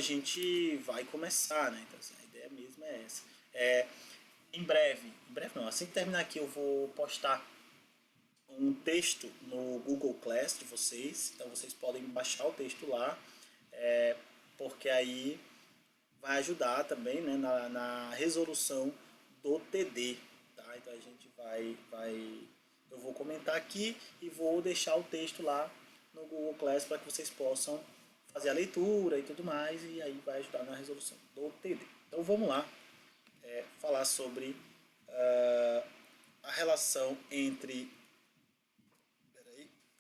a gente vai começar, né? Então, assim, a ideia mesmo é essa. Em breve não, assim que terminar aqui eu vou postar um texto no Google Class de vocês, então vocês podem baixar o texto lá, porque aí vai ajudar também, né, na resolução do TD, tá? Então a gente eu vou comentar aqui e vou deixar o texto lá no Google Class para que vocês possam fazer a leitura e tudo mais, e aí vai ajudar na resolução do TD. Então vamos lá falar sobre a relação entre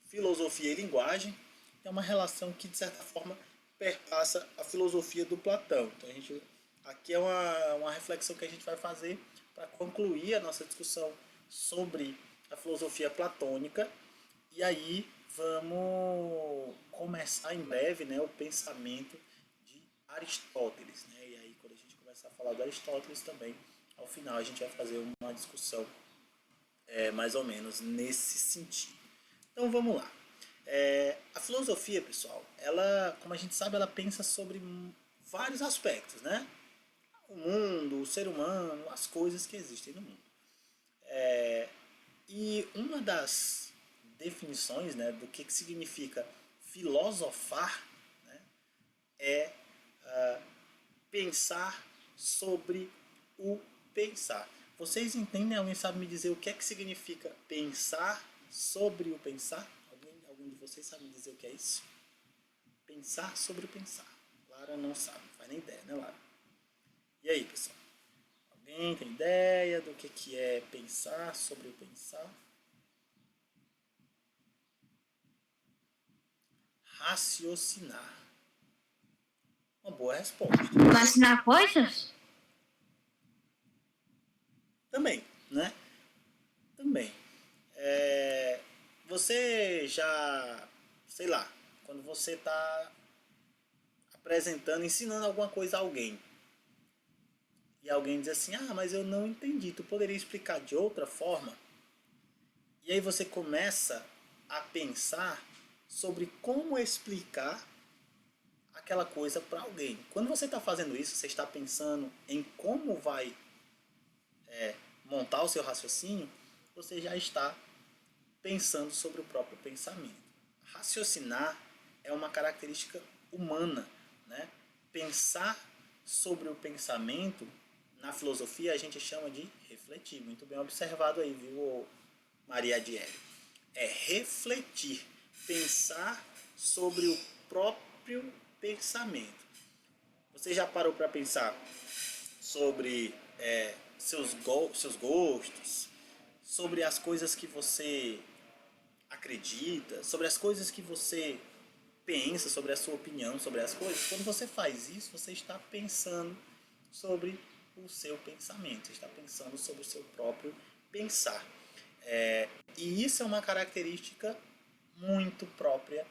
filosofia e linguagem. É uma relação que, de certa forma, perpassa a filosofia do Platão. Então, aqui é uma reflexão que a gente vai fazer para concluir a nossa discussão sobre a filosofia platônica. E aí vamos começar em breve, né, o pensamento de Aristóteles. Né? E aí, quando a gente começar a falar do Aristóteles também, ao final a gente vai fazer uma discussão mais ou menos nesse sentido. Então vamos lá. A filosofia, pessoal, ela, como a gente sabe, ela pensa sobre vários aspectos, né? O mundo, o ser humano, as coisas que existem no mundo. E uma das definições, né, do que significa filosofar, né, é pensar sobre o pensar. Vocês entendem? Alguém sabe me dizer o que significa pensar sobre o pensar? Algum de vocês sabe me dizer o que é isso? Pensar sobre o pensar. Lara não sabe, não faz nem ideia, né, Lara? E aí, pessoal? Alguém tem ideia do que é pensar sobre o pensar? Raciocinar. Uma boa resposta. Imaginar coisas? Também, né? Também. Você já, sei lá, quando você está apresentando, ensinando alguma coisa a alguém, e alguém diz assim, mas eu não entendi, tu poderia explicar de outra forma? E aí você começa a pensar sobre como explicar aquela coisa para alguém. Quando você está fazendo isso, você está pensando em como vai montar o seu raciocínio, você já está pensando sobre o próprio pensamento. Raciocinar é uma característica humana, né? Pensar sobre o pensamento, na filosofia a gente chama de refletir. Muito bem observado aí, viu, Maria Adiele? É refletir, pensar sobre o próprio pensamento. Você já parou para pensar sobre seus gostos, sobre as coisas que você acredita, sobre as coisas que você pensa, sobre a sua opinião sobre as coisas? Quando você faz isso, você está pensando sobre o seu pensamento, você está pensando sobre o seu próprio pensar. E isso é uma característica muito própria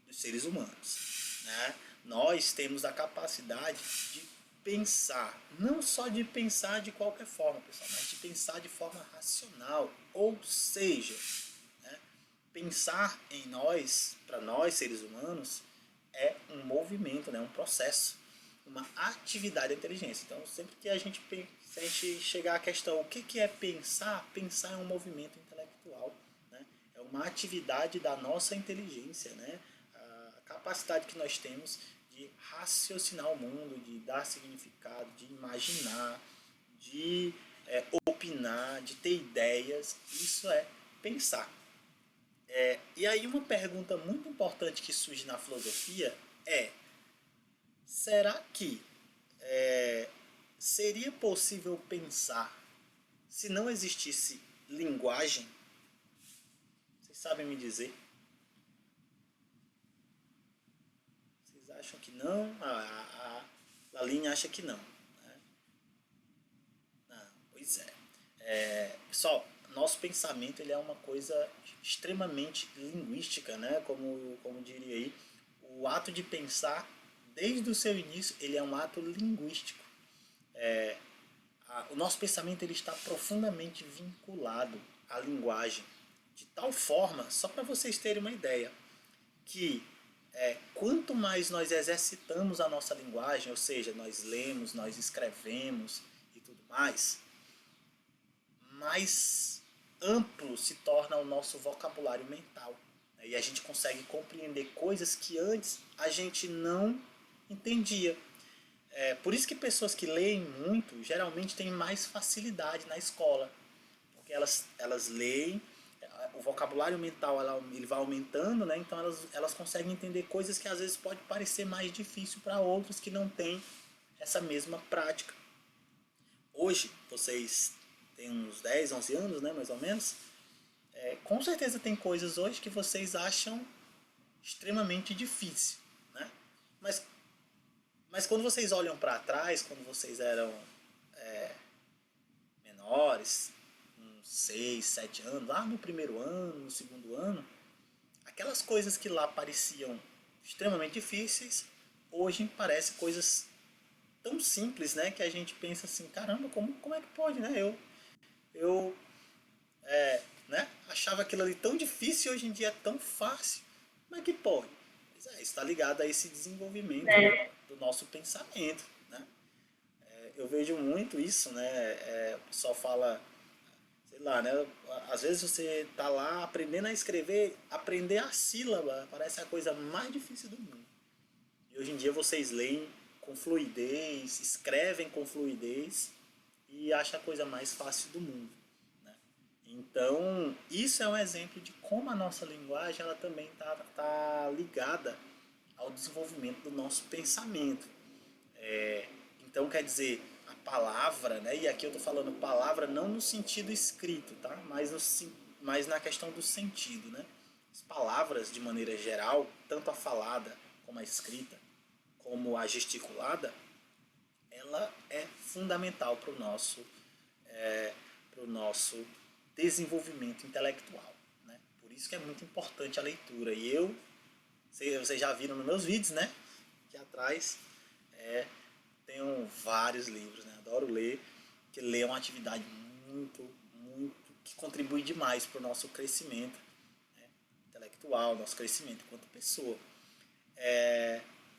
dos seres humanos, né? Nós temos a capacidade de pensar, não só de pensar de qualquer forma, pessoal, mas de pensar de forma racional, ou seja, né, pensar em nós, para nós seres humanos, é um movimento, né, um processo, uma atividade da inteligência. Então, sempre que se a gente chegar à questão o que é pensar, pensar é um movimento intelectual, né? É uma atividade da nossa inteligência, né? A capacidade que nós temos de raciocinar o mundo, de dar significado, de imaginar, de opinar, de ter ideias, isso é pensar. E aí uma pergunta muito importante que surge na filosofia é: será que seria possível pensar se não existisse linguagem? Vocês sabem me dizer? Vocês acham que não? A Laline acha que não. Né? Não, pois pessoal, nosso pensamento ele é uma coisa extremamente linguística, né? Como diria aí, o ato de pensar, desde o seu início, ele é um ato linguístico. O nosso pensamento ele está profundamente vinculado à linguagem, de tal forma, só para vocês terem uma ideia, que quanto mais nós exercitamos a nossa linguagem, ou seja, nós lemos, nós escrevemos e tudo mais, mais amplo se torna o nosso vocabulário mental. E a gente consegue compreender coisas que antes a gente não entendia. Por isso que pessoas que leem muito geralmente têm mais facilidade na escola, porque elas leem, o vocabulário mental ele vai aumentando, né? Então elas conseguem entender coisas que às vezes pode parecer mais difícil para outros que não têm essa mesma prática. Hoje, vocês têm uns 10, 11 anos, né, mais ou menos, com certeza tem coisas hoje que vocês acham extremamente difícil, né? Mas, mas quando vocês olham para trás, quando vocês eram menores, uns 6, 7 anos, lá no primeiro ano, no segundo ano, aquelas coisas que lá pareciam extremamente difíceis, hoje parecem coisas tão simples, né, que a gente pensa assim, caramba, como é que pode, né? Eu né, achava aquilo ali tão difícil e hoje em dia é tão fácil. Como é que pode? Pois está ligado a esse desenvolvimento do nosso pensamento, né? Eu vejo muito isso, né? O pessoal fala, sei lá, né? Às vezes você tá lá aprendendo a escrever, aprender a sílaba parece a coisa mais difícil do mundo. E hoje em dia vocês leem com fluidez, escrevem com fluidez e acham a coisa mais fácil do mundo, né? Então, isso é um exemplo de como a nossa linguagem ela também tá ligada ao desenvolvimento do nosso pensamento. Então, quer dizer, a palavra, né? E aqui eu estou falando palavra não no sentido escrito, tá? Mas na questão do sentido, né? As palavras, de maneira geral, tanto a falada como a escrita, como a gesticulada, ela é fundamental para o nosso desenvolvimento intelectual, né? Por isso que é muito importante a leitura. E vocês já viram nos meus vídeos, né? Aqui atrás, tenho vários livros, né? Adoro ler, que ler é uma atividade muito, muito, que contribui demais para o nosso crescimento, né, intelectual, nosso crescimento enquanto pessoa.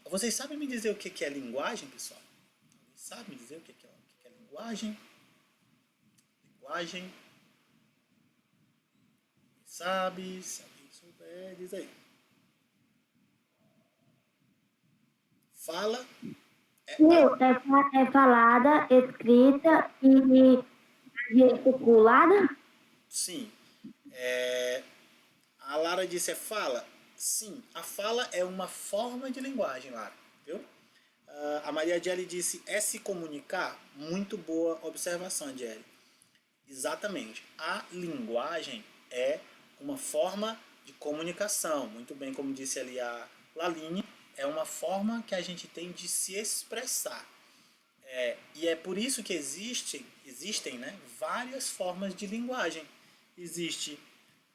Vocês sabem me dizer o que é linguagem, pessoal? Vocês sabem me dizer o que é linguagem? Linguagem? Sabe? Se alguém souber, diz aí. Fala. É falada, escrita e gesticulada? Sim. A Lara disse fala. Sim, a fala é uma forma de linguagem, Lara. Viu? A Maria Gelli disse se comunicar. Muito boa observação, Gelli. Exatamente. A linguagem é uma forma de comunicação. Muito bem, como disse ali a Laline, é uma forma que a gente tem de se expressar. E é por isso que existem, né, várias formas de linguagem. Existe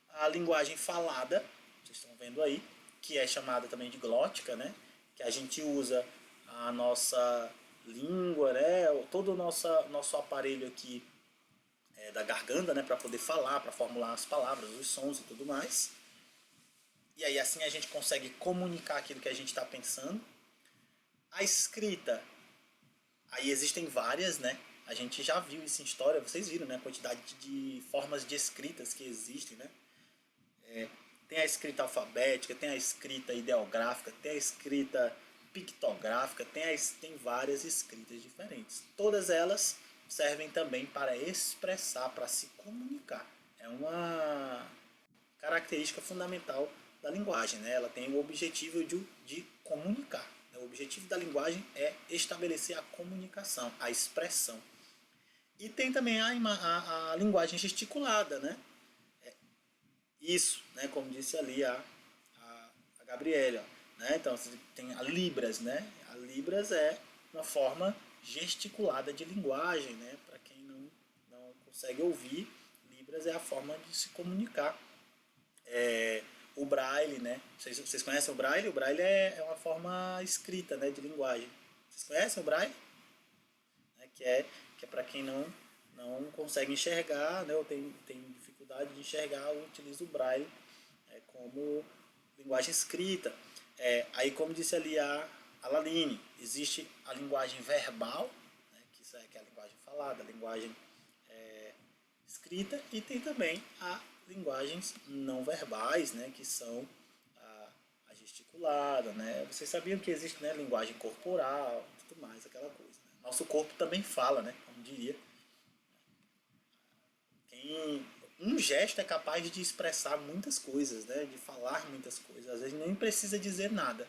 a linguagem falada, vocês estão vendo aí, que é chamada também de glótica, né, que a gente usa a nossa língua, né, todo o nosso aparelho aqui da garganta, né, para poder falar, para formular as palavras, os sons e tudo mais. E aí assim a gente consegue comunicar aquilo que a gente está pensando. A escrita, aí existem várias, né? A gente já viu isso em história, vocês viram, né? A quantidade de formas de escritas que existem, né? Tem a escrita alfabética, tem a escrita ideográfica, tem a escrita pictográfica, tem várias escritas diferentes. Todas elas servem também para expressar, para se comunicar. É uma característica fundamental da linguagem, né? Ela tem o objetivo de comunicar. O objetivo da linguagem é estabelecer a comunicação, a expressão. E tem também a linguagem gesticulada, né? Isso, né? Como disse ali a Gabriela. Né? Então você tem a Libras, né? A Libras é uma forma gesticulada de linguagem, né? Para quem não consegue ouvir, Libras é a forma de se comunicar. O Braille, né? Vocês conhecem o Braille? O Braille é uma forma escrita, né, de linguagem. Vocês conhecem o Braille? Que é para quem não consegue enxergar, né, ou tem dificuldade de enxergar, utiliza o Braille como linguagem escrita. Aí, como disse ali a Laline, existe a linguagem verbal, né, que é a linguagem falada, a linguagem escrita, e tem também a linguagens não verbais, né, que são a gesticulada, né? Vocês sabiam que existe, né, linguagem corporal, tudo mais, aquela coisa. Né? Nosso corpo também fala, né, como diria. Quem, um gesto é capaz de expressar muitas coisas, né, de falar muitas coisas. Às vezes nem precisa dizer nada.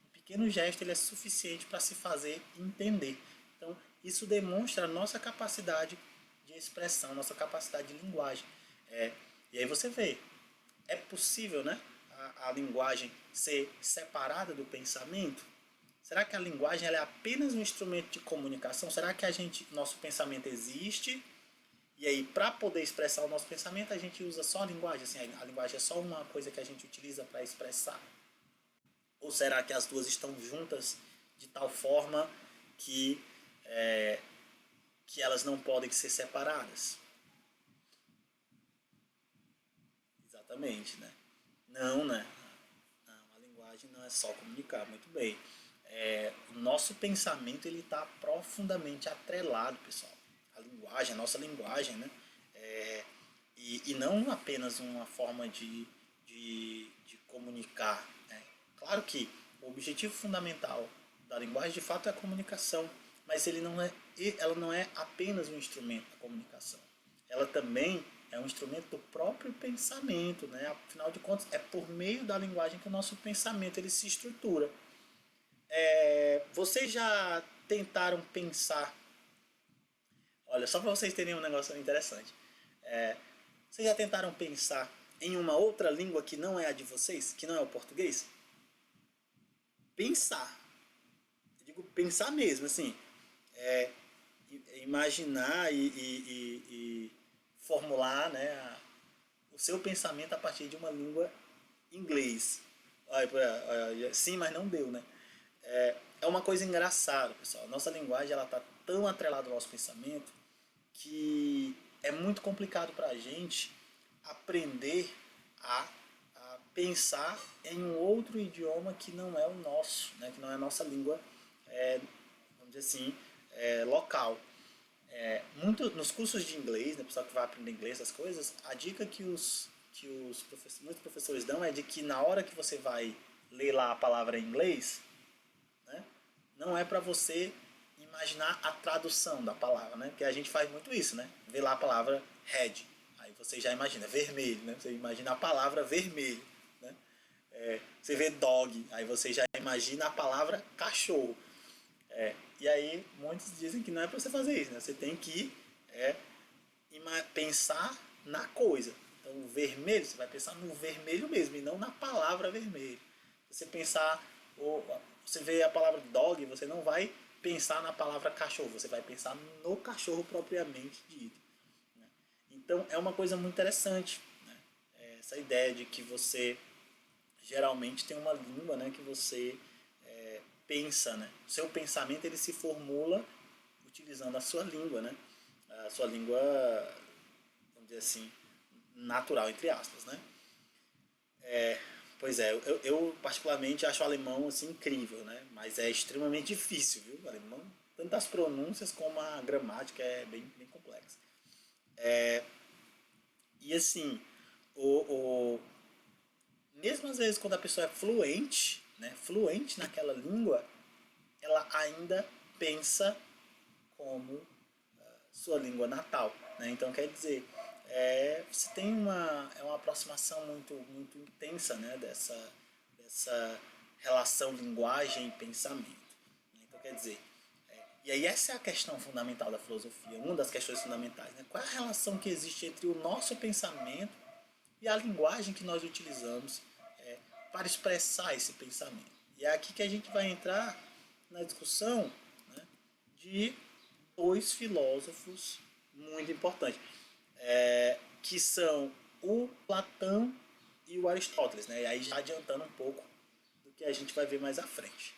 Um pequeno gesto ele é suficiente para se fazer entender. Então, isso demonstra a nossa capacidade de expressão, nossa capacidade de linguagem. E aí você vê, é possível, né, a linguagem ser separada do pensamento? Será que a linguagem ela é apenas um instrumento de comunicação? Será que nosso pensamento existe? E aí, para poder expressar o nosso pensamento, a gente usa só a linguagem? Assim, a linguagem é só uma coisa que a gente utiliza para expressar? Ou será que as duas estão juntas de tal forma que, é, que elas não podem ser separadas? Exatamente, né? Não, né? Não, a linguagem não é só comunicar, muito bem. O nosso pensamento ele está profundamente atrelado, pessoal. A linguagem, a nossa linguagem, né? E não apenas uma forma de comunicar. Né? Claro que o objetivo fundamental da linguagem de fato é a comunicação, mas ela não é apenas um instrumento da comunicação. Ela também é um instrumento do próprio pensamento, né? Afinal de contas, é por meio da linguagem que o nosso pensamento ele se estrutura. Vocês já tentaram pensar? Olha, só para vocês terem um negócio interessante. Vocês já tentaram pensar em uma outra língua que não é a de vocês, que não é o português? Pensar. Eu digo pensar mesmo, assim. É, imaginar e formular, né, o seu pensamento a partir de uma língua inglês. Sim, mas não deu, né? É uma coisa engraçada, pessoal. Nossa linguagem ela está tão atrelada ao nosso pensamento que é muito complicado para a gente aprender a pensar em um outro idioma que não é o nosso, né? Que não é a nossa língua, vamos dizer assim, local. Muito nos cursos de inglês, né, pessoal que vai aprender inglês, essas coisas, a dica que muitos professores dão é de que na hora que você vai ler lá a palavra em inglês, né, não é para você imaginar a tradução da palavra, né? Porque a gente faz muito isso, né? Vê lá a palavra red, aí você já imagina vermelho, né? Você imagina a palavra vermelho, né? Você vê dog, aí você já imagina a palavra cachorro. E aí muitos dizem que não é para você fazer isso, né? Você tem que pensar na coisa. Então o vermelho, você vai pensar no vermelho mesmo e não na palavra vermelho. Você pensar, você vê a palavra dog, você não vai pensar na palavra cachorro, você vai pensar no cachorro propriamente dito. Né? Então é uma coisa muito interessante, né? Essa ideia de que você geralmente tem uma língua, né, que você pensa, né? O seu pensamento ele se formula utilizando a sua língua, né? A sua língua, vamos dizer assim, natural, entre aspas, né? Pois é, eu particularmente acho o alemão assim incrível, né? Mas é extremamente difícil, viu? O alemão, tanto as pronúncias como a gramática é bem complexa. E assim, o, mesmo às vezes quando a pessoa é fluente, né? Fluente naquela língua, ela ainda pensa como sua língua natal. Né? Então, quer dizer, você tem uma aproximação muito intensa, né, dessa relação linguagem e pensamento. Né? Então, quer dizer, e aí essa é a questão fundamental da filosofia, uma das questões fundamentais. Né? Qual é a relação que existe entre o nosso pensamento e a linguagem que nós utilizamos para expressar esse pensamento? E é aqui que a gente vai entrar na discussão, né, de dois filósofos muito importantes, que são o Platão e o Aristóteles, né? E aí já adiantando um pouco do que a gente vai ver mais à frente.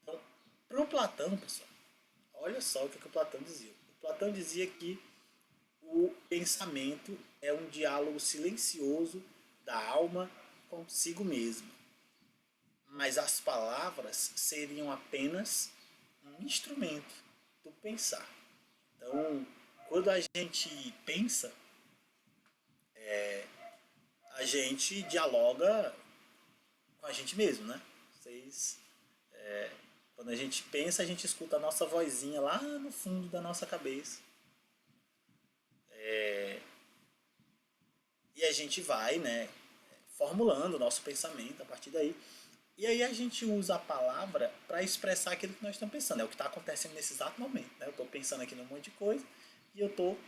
Então, para o Platão, pessoal, olha só o que o Platão dizia. O Platão dizia que o pensamento é um diálogo silencioso da alma consigo mesma. mas as palavras seriam apenas um instrumento do pensar. Então, quando a gente pensa, a gente dialoga com a gente mesmo, né? Vocês, quando a gente pensa, a gente escuta a nossa vozinha lá no fundo da nossa cabeça. E a gente vai, né, formulando o nosso pensamento a partir daí. E aí a gente usa a palavra para expressar aquilo que nós estamos pensando. É o que está acontecendo nesse exato momento. Né? Eu estou pensando aqui num monte de coisa e eu estou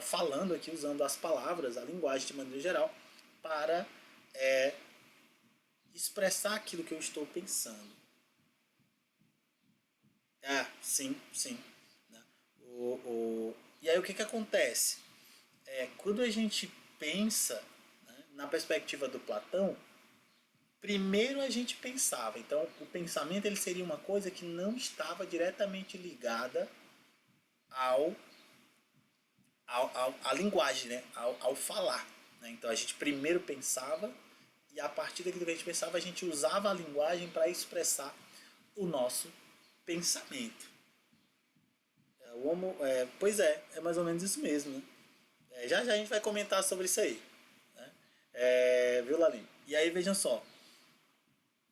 falando aqui, usando as palavras, a linguagem de maneira geral, para expressar aquilo que eu estou pensando. Sim, sim. Né? E aí o que, que acontece? Quando a gente pensa, né, na perspectiva do Platão, primeiro a gente pensava. Então, o pensamento ele seria uma coisa que não estava diretamente ligada ao, à linguagem, né? ao falar. Né? Então, a gente primeiro pensava e a partir daquilo que a gente pensava, a gente usava a linguagem para expressar o nosso pensamento. Pois é mais ou menos isso mesmo. Né? Já já a gente vai comentar sobre isso aí. Né? Viu, Lalim? E aí, vejam só.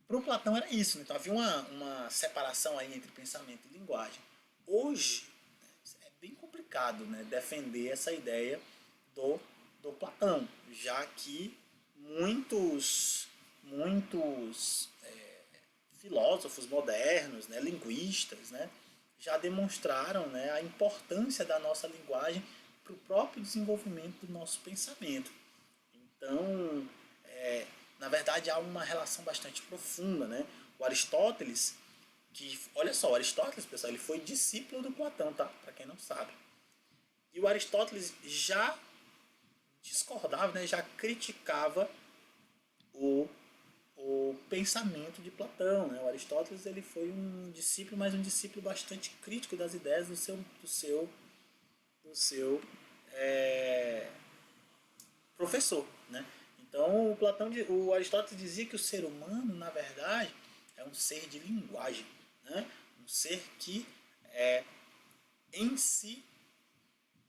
Para o Platão era isso, né? Então havia uma separação aí entre pensamento e linguagem. Hoje é bem complicado, né, defender essa ideia do Platão, já que muitos filósofos modernos, né, linguistas, né, já demonstraram, né, a importância da nossa linguagem para o próprio desenvolvimento do nosso pensamento. Então, na verdade, há uma relação bastante profunda. Né? O Aristóteles, olha só, o Aristóteles, pessoal, ele foi discípulo do Platão, tá? Para quem não sabe. E o Aristóteles já discordava, né? Já criticava o pensamento de Platão. Né? O Aristóteles ele foi um discípulo, mas um discípulo bastante crítico das ideias do seu professor. Né? Então, o Aristóteles dizia que o ser humano, na verdade, é um ser de linguagem, né? Um ser que em si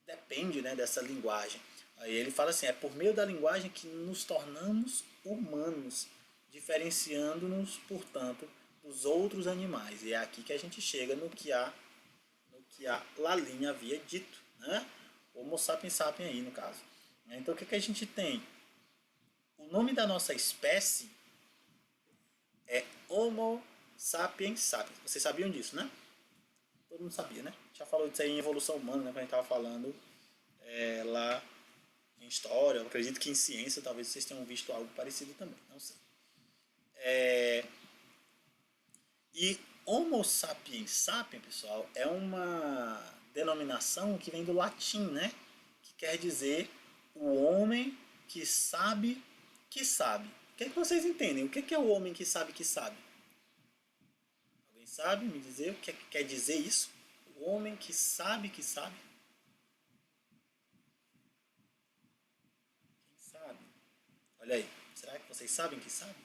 depende, né, dessa linguagem. Aí ele fala assim, é por meio da linguagem que nos tornamos humanos, diferenciando-nos, portanto, dos outros animais. E é aqui que a gente chega no que a Lalim havia dito, né? Homo sapiens sapiens aí, no caso. Então, o que a gente tem? O nome da nossa espécie é Homo sapiens sapiens. Vocês sabiam disso, né? Todo mundo sabia, né? Já falou disso aí em evolução humana, né? Quando a gente estava falando lá em história. Eu acredito que em ciência talvez vocês tenham visto algo parecido também. Não sei. E Homo sapiens sapiens, pessoal, é uma denominação que vem do latim, né? Que quer dizer o homem que sabe que sabe. O que, é que vocês entendem? O que é o homem que sabe que sabe? Alguém sabe me dizer o que quer dizer isso? O homem que sabe que sabe? Quem sabe? Olha aí. Será que vocês sabem que sabe?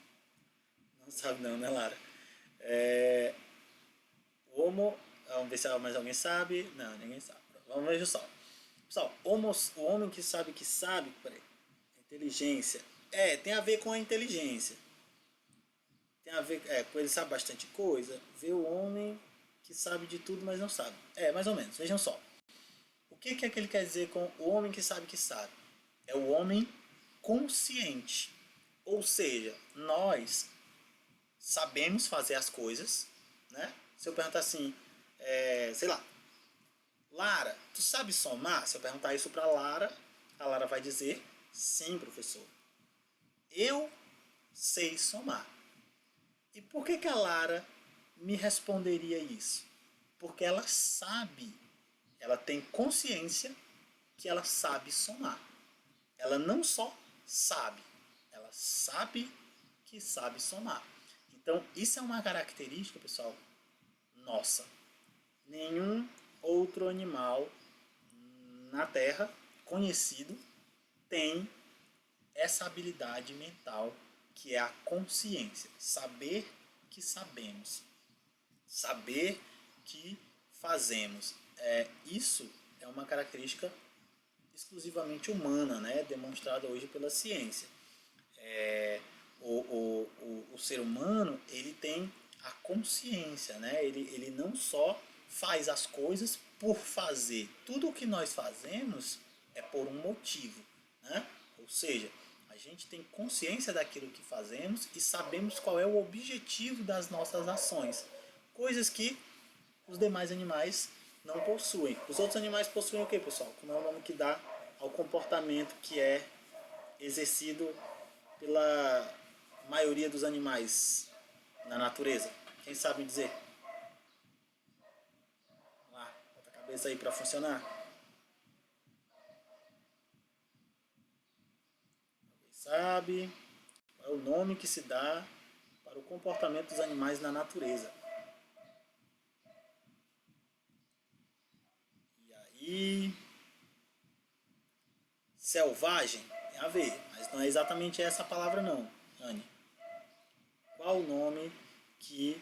Não sabe não, né, Lara? O homo... Vamos ver se mais alguém sabe. Não, ninguém sabe. Vamos ver só. Pessoal, o homem que sabe... Peraí. Inteligência. Tem a ver com a inteligência. Tem a ver com ele sabe bastante coisa. Vê o homem que sabe de tudo, mas não sabe. Mais ou menos. Vejam só. O que é que ele quer dizer com o homem que sabe que sabe? É o homem consciente. Ou seja, nós sabemos fazer as coisas, né? Se eu perguntar assim, sei lá, Lara, tu sabe somar? Se eu perguntar isso para Lara, a Lara vai dizer, sim, professor. Eu sei somar. E por que a Lara me responderia isso? Porque ela sabe, ela tem consciência que ela sabe somar. Ela não só sabe, ela sabe que sabe somar. Então, isso é uma característica, pessoal, nossa. Nenhum outro animal na Terra conhecido tem essa habilidade mental que é a consciência, saber que sabemos. Saber que fazemos. Isso é uma característica exclusivamente humana, né? Demonstrada hoje pela ciência. O ser humano, ele tem a consciência, né? Ele não só faz as coisas por fazer. Tudo o que nós fazemos é por um motivo, né? Ou seja, a gente tem consciência daquilo que fazemos e sabemos qual é o objetivo das nossas ações. Coisas que os demais animais não possuem. Os outros animais possuem o que, pessoal? Como é o nome que dá ao comportamento que é exercido pela maioria dos animais na natureza? Quem sabe dizer? Vamos lá, bota a cabeça aí para funcionar. Alguém sabe qual é o nome que se dá para o comportamento dos animais na natureza? E aí, selvagem tem a ver, mas não é exatamente essa palavra não, Anne. Qual o nome que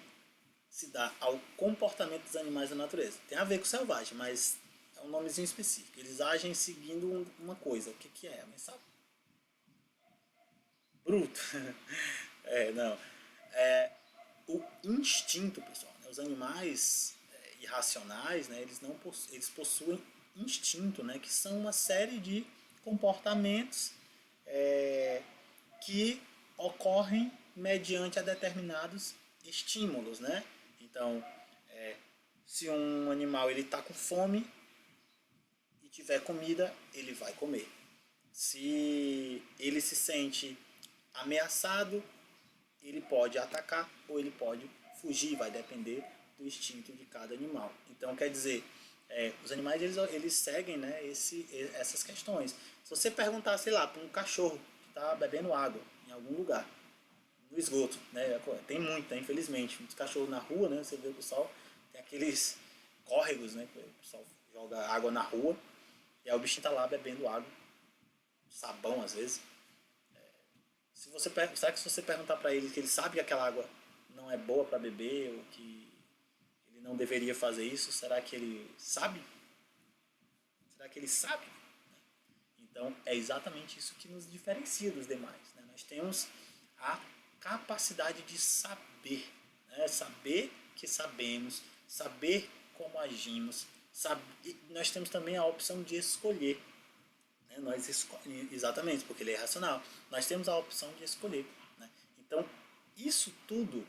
se dá ao comportamento dos animais da natureza? Tem a ver com selvagem, mas é um nomezinho específico. Eles agem seguindo uma coisa. O que é? Alguém sabe? Bruto. Não. O instinto, pessoal. Né? Os animais irracionais, né? Eles possuem instinto, né? Que são uma série de comportamentos que ocorrem mediante a determinados estímulos, né? Então, se um animal ele está com fome e tiver comida, ele vai comer. Se ele se sente ameaçado, ele pode atacar ou ele pode fugir, vai depender do instinto de cada animal. Então, quer dizer, os animais eles seguem, né, essas questões. Se você perguntar, sei lá, para um cachorro que está bebendo água em algum lugar, no esgoto, né, tem muito, né, infelizmente, muitos cachorros na rua, né, você vê o pessoal, tem aqueles córregos, né, que o pessoal joga água na rua, e aí o bichinho está lá bebendo água, sabão às vezes. Será que se você perguntar para ele que ele sabe que aquela água não é boa para beber ou que ele não deveria fazer isso, será que ele sabe? Será que ele sabe? Então é exatamente isso que nos diferencia dos demais. Né? Nós temos a capacidade de saber, né? Saber que sabemos, saber como agimos, e nós temos também a opção de escolher. Né? Exatamente, porque ele é racional. Nós temos a opção de escolher. Né? Então, isso tudo,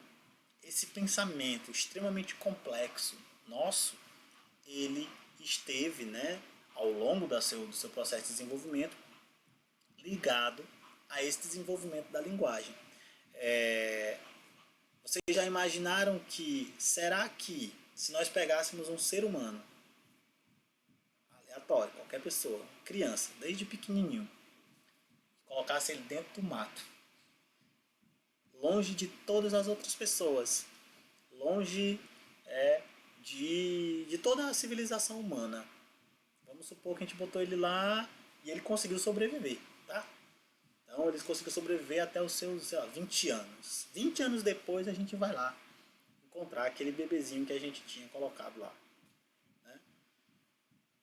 esse pensamento extremamente complexo nosso, ele esteve, né, ao longo do seu processo de desenvolvimento ligado a esse desenvolvimento da linguagem. Vocês já imaginaram que, será que se nós pegássemos um ser humano, aleatório, qualquer pessoa, criança, desde pequenininho, colocasse ele dentro do mato, longe de todas as outras pessoas, longe de toda a civilização humana. Vamos supor que a gente botou ele lá e ele conseguiu sobreviver, tá? Então ele conseguiu sobreviver até os seus, sei lá, 20 anos. 20 anos depois a gente vai lá encontrar aquele bebezinho que a gente tinha colocado lá. Né?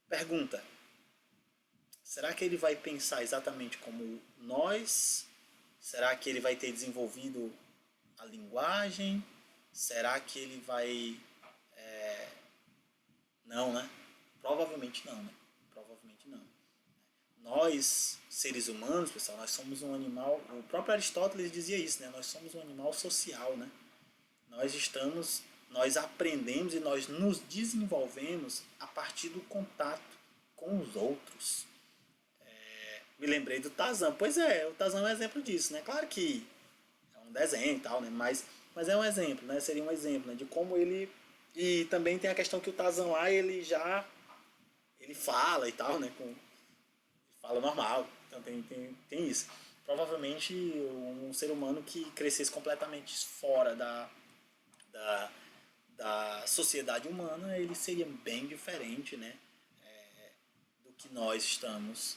Pergunta: será que ele vai pensar exatamente como nós? Será que ele vai ter desenvolvido a linguagem? Será que ele vai... Não, né? Provavelmente não, né? Provavelmente não. Nós, seres humanos, pessoal, nós somos um animal... O próprio Aristóteles dizia isso, né? Nós somos um animal social, né? Nós aprendemos e nós nos desenvolvemos a partir do contato com os outros. Me lembrei do Tarzan. Pois é, o Tarzan é um exemplo disso, né? Claro que é um desenho e tal, né? Mas é um exemplo, né? Seria um exemplo, né? De como ele... E também tem a questão que o Tarzan lá, ele fala e tal, né? Ele fala normal. Então tem isso. Provavelmente um ser humano que crescesse completamente fora da sociedade humana, ele seria bem diferente, né? Do que nós estamos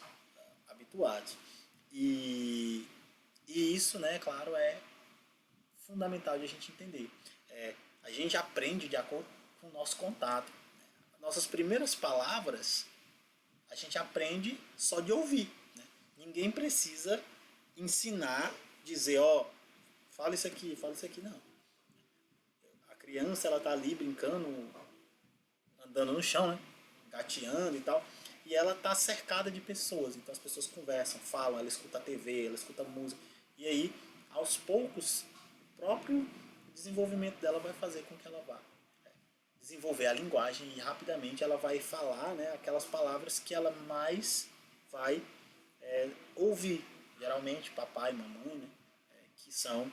habituados. E isso, né, claro, é fundamental de a gente entender. A gente aprende de acordo com o nosso contato. Nossas primeiras palavras, a gente aprende só de ouvir. Né? Ninguém precisa ensinar, dizer, ó, fala isso aqui, não. A criança, ela tá ali brincando, andando no chão, né? Gateando e tal. E ela tá cercada de pessoas. Então as pessoas conversam, falam, ela escuta a TV, ela escuta música. E aí, aos poucos, o próprio desenvolvimento dela vai fazer com que ela vá desenvolver a linguagem e rapidamente ela vai falar, né, aquelas palavras que ela mais vai ouvir. Geralmente papai, mamãe, né, que são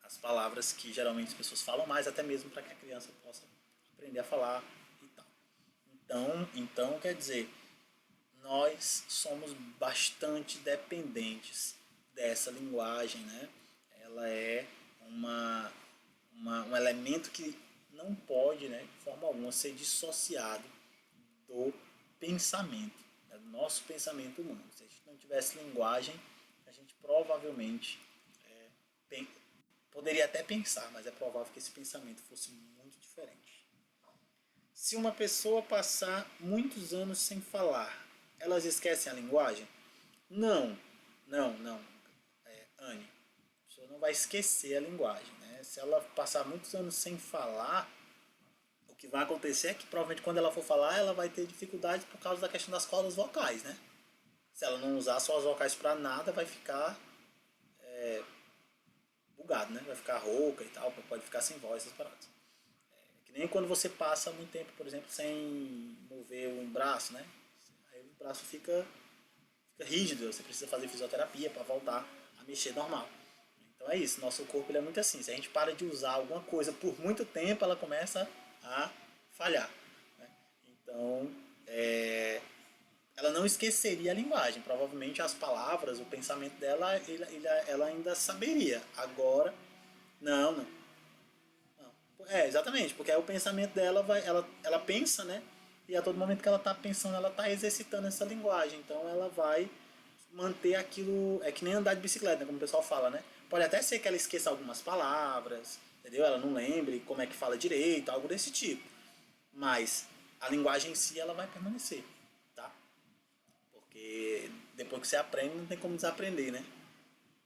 as palavras que geralmente as pessoas falam mais, até mesmo para que a criança possa aprender a falar e tal. Então quer dizer, nós somos bastante dependentes dessa linguagem, né? Ela é um elemento que não pode, né, de forma alguma, ser dissociado do pensamento, né, do nosso pensamento humano. Se a gente não tivesse linguagem, a gente provavelmente poderia até pensar, mas é provável que esse pensamento fosse muito diferente. Se uma pessoa passar muitos anos sem falar, elas esquecem a linguagem? Não, não. Anne, a pessoa não vai esquecer a linguagem. Né? Se ela passar muitos anos sem falar, o que vai acontecer é que provavelmente quando ela for falar, ela vai ter dificuldades por causa da questão das cordas vocais. Né? Se ela não usar só as vocais para nada, vai ficar bugado, né? Vai ficar rouca e tal, pode ficar sem voz, essas paradas. Que nem quando você passa muito tempo, por exemplo, sem mover um braço, né? Aí o braço fica rígido, você precisa fazer fisioterapia para voltar a mexer normal. Então é isso, nosso corpo ele é muito assim. Se a gente para de usar alguma coisa por muito tempo, ela começa a falhar. Né? Então, ela não esqueceria a linguagem. Provavelmente as palavras, o pensamento dela, ela ainda saberia. Agora, não. Exatamente, porque aí o pensamento dela ela pensa, né? E a todo momento que ela está pensando, ela está exercitando essa linguagem. Então ela vai manter aquilo. É que nem andar de bicicleta, né, como o pessoal fala, né? Pode até ser que ela esqueça algumas palavras, entendeu? Ela não lembre como é que fala direito, algo desse tipo. Mas a linguagem em si ela vai permanecer, tá? Porque depois que você aprende, não tem como desaprender, né?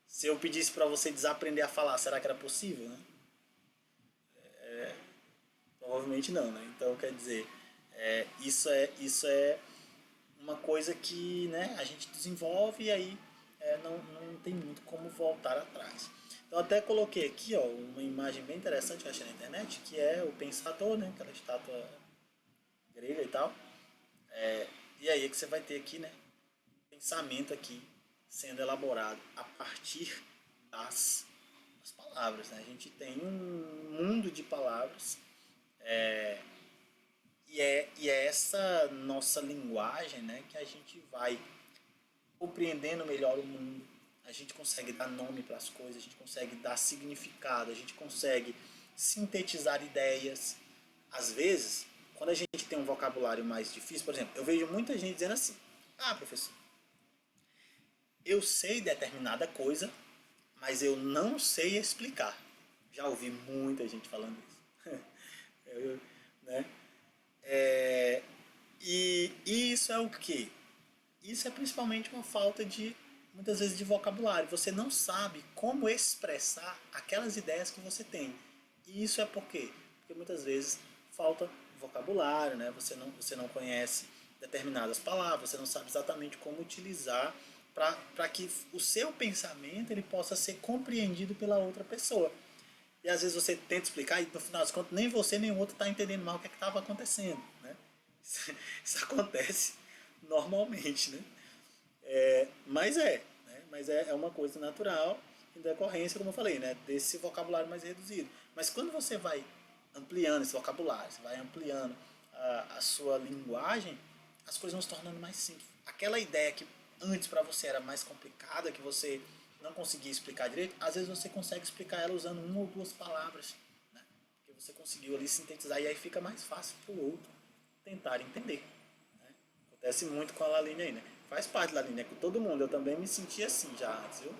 Se eu pedisse para você desaprender a falar, será que era possível, né? Provavelmente não, né? Então, quer dizer, isso é uma coisa que, né, a gente desenvolve e aí não tem muito como voltar atrás. Então, até coloquei aqui ó, uma imagem bem interessante que eu achei na internet, que é o Pensador, né, aquela estátua grega e tal. E aí é que você vai ter aqui, né, pensamento aqui sendo elaborado a partir das palavras. Né? A gente tem um mundo de palavras e é essa nossa linguagem, né, que a gente vai compreendendo melhor o mundo. A gente consegue dar nome para as coisas, a gente consegue dar significado, a gente consegue sintetizar ideias. Às vezes, quando a gente tem um vocabulário mais difícil, por exemplo, eu vejo muita gente dizendo assim: ah, professor, eu sei determinada coisa, mas eu não sei explicar. Já ouvi muita gente falando isso. Né? E isso é o quê? Isso é principalmente uma falta de, muitas vezes, de vocabulário. Você não sabe como expressar aquelas ideias que você tem. E isso é por quê? Porque muitas vezes falta vocabulário, né? Você não conhece determinadas palavras, você não sabe exatamente como utilizar para que o seu pensamento ele possa ser compreendido pela outra pessoa. E às vezes você tenta explicar e no final das contas nem você nem o outro está entendendo mal o que estava acontecendo. Né? Isso acontece normalmente. Né? Mas é uma coisa natural em decorrência, como eu falei, né, desse vocabulário mais reduzido. Mas quando você vai ampliando esse vocabulário, você vai ampliando a sua linguagem, as coisas vão se tornando mais simples. Aquela ideia que antes para você era mais complicada, que você não conseguia explicar direito, às vezes você consegue explicar ela usando uma ou duas palavras, né? Porque você conseguiu ali sintetizar e aí fica mais fácil para o outro tentar entender. Né? Acontece muito com a Laline aí, né? Faz parte da Laline, é com todo mundo. Eu também me senti assim já antes, viu?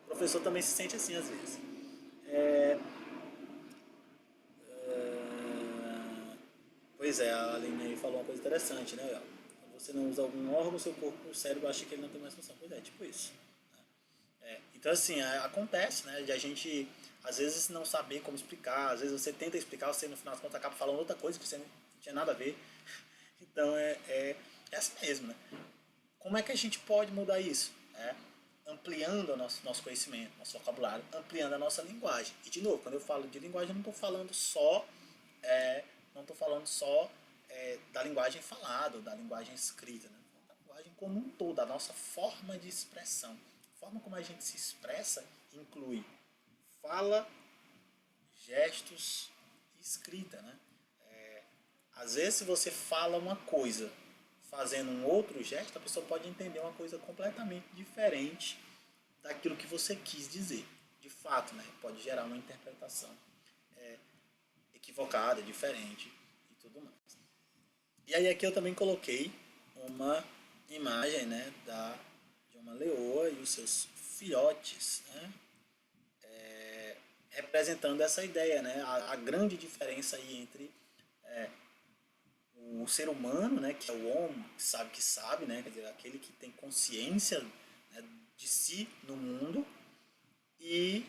O professor também se sente assim às vezes. Pois é, a Aline aí falou uma coisa interessante, né? Quando você não usa algum órgão, seu corpo, o cérebro acha que ele não tem mais função. Pois é, tipo isso. Então, assim, acontece, né? De a gente, às vezes, não saber como explicar. Às vezes você tenta explicar, você no final das contas acaba falando outra coisa que você não tinha nada a ver. Então, é assim mesmo, né? Como é que a gente pode mudar isso? Ampliando o nosso conhecimento, nosso vocabulário, ampliando a nossa linguagem. E, de novo, quando eu falo de linguagem, eu não estou falando só, é, não estou falando só da linguagem falada, ou da linguagem escrita, né? Da linguagem como um todo, da nossa forma de expressão. A forma como a gente se expressa inclui fala, gestos e escrita, né? Às vezes, se você fala uma coisa fazendo um outro gesto, a pessoa pode entender uma coisa completamente diferente daquilo que você quis dizer. De fato, né? Pode gerar uma interpretação equivocada, diferente e tudo mais. E aí aqui eu também coloquei uma imagem, né, de uma leoa e os seus filhotes, né, representando essa ideia, né, a grande diferença aí entre o ser humano, né, que é o homem que sabe, né, quer dizer, aquele que tem consciência, né, de si no mundo, e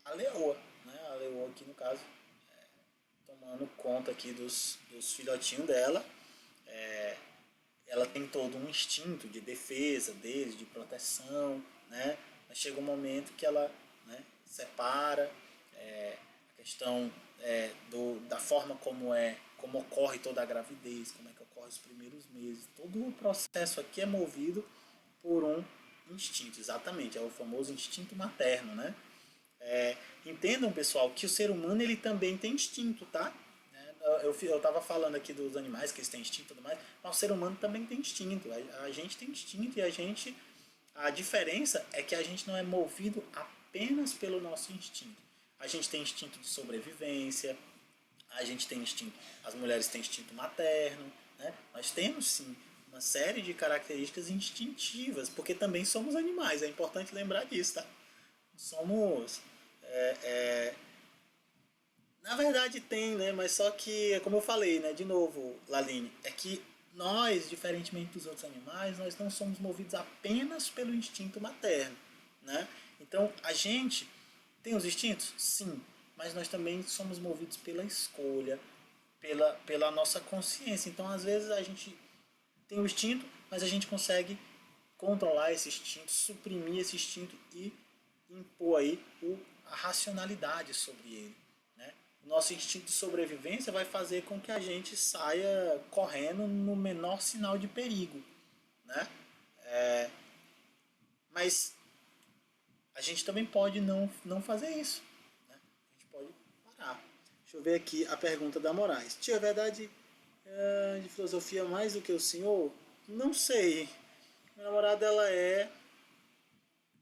a leoa, né, a leoa aqui no caso, tomando conta aqui dos filhotinhos dela. Ela tem todo um instinto de defesa deles, de proteção, né, mas chega um momento que ela, né, separa, a questão da forma como ocorre toda a gravidez, como é que ocorre os primeiros meses. Todo o processo aqui é movido por um instinto, exatamente, é o famoso instinto materno, né? Entendam, pessoal, que o ser humano ele também tem instinto, tá? Eu estava falando aqui dos animais que eles têm instinto e tudo mais, mas o ser humano também tem instinto. A gente tem instinto e a diferença é que a gente não é movido apenas pelo nosso instinto. A gente tem instinto de sobrevivência, a gente tem instinto, as mulheres têm instinto materno, né? Nós temos sim uma série de características instintivas, porque também somos animais, é importante lembrar disso, tá? Somos. É, é, Na verdade tem, né? Mas só que, como eu falei, né? De novo, Laline, é que nós, diferentemente dos outros animais, nós não somos movidos apenas pelo instinto materno, né? Então, a gente tem os instintos? Sim, mas nós também somos movidos pela escolha, pela nossa consciência. Então, às vezes, a gente tem o instinto, mas a gente consegue controlar esse instinto, suprimir esse instinto e impor aí a racionalidade sobre ele. Né? O nosso instinto de sobrevivência vai fazer com que a gente saia correndo no menor sinal de perigo. Né? Mas a gente também pode não fazer isso. Né? A gente pode parar. Deixa eu ver aqui a pergunta da Moraes. Tia, é verdade de filosofia mais do que o senhor? Não sei. Minha namorada,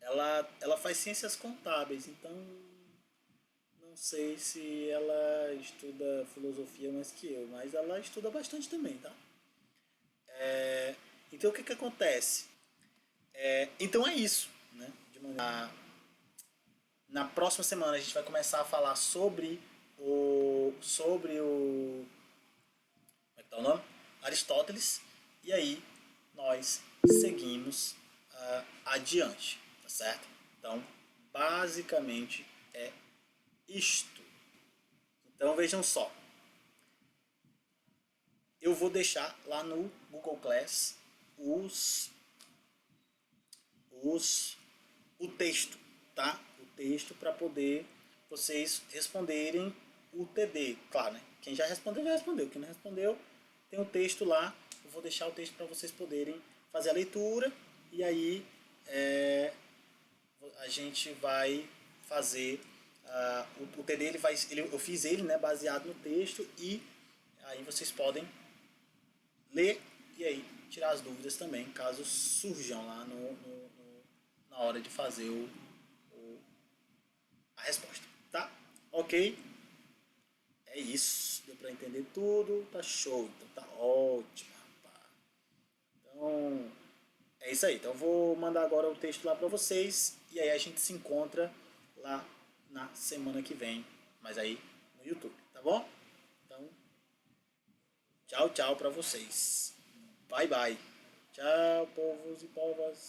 ela faz ciências contábeis, então não sei se ela estuda filosofia mais que eu, mas ela estuda bastante também, tá? Então o que acontece? Então é isso, né? Na próxima semana a gente vai começar a falar sobre o como é que tá o nome? Aristóteles, e aí nós seguimos adiante, tá certo? Então, basicamente é isto. Então vejam só, eu vou deixar lá no Google Class os, o texto, tá? O texto para poder vocês responderem o TD. Claro, né? Quem já respondeu, já respondeu. Quem não respondeu, tem o texto lá. Eu vou deixar o texto para vocês poderem fazer a leitura e aí a gente vai fazer o TD. Eu fiz ele, né, baseado no texto, e aí vocês podem ler e aí tirar as dúvidas também, caso surjam lá na hora de fazer a resposta, tá? Ok? É isso. Deu pra entender tudo? Tá show. Então tá ótimo, rapaz. Então, é isso aí. Então eu vou mandar agora o texto lá pra vocês e aí a gente se encontra lá na semana que vem, mas aí no YouTube, tá bom? Então, tchau, tchau pra vocês. Bye, bye. Tchau, povos e povas.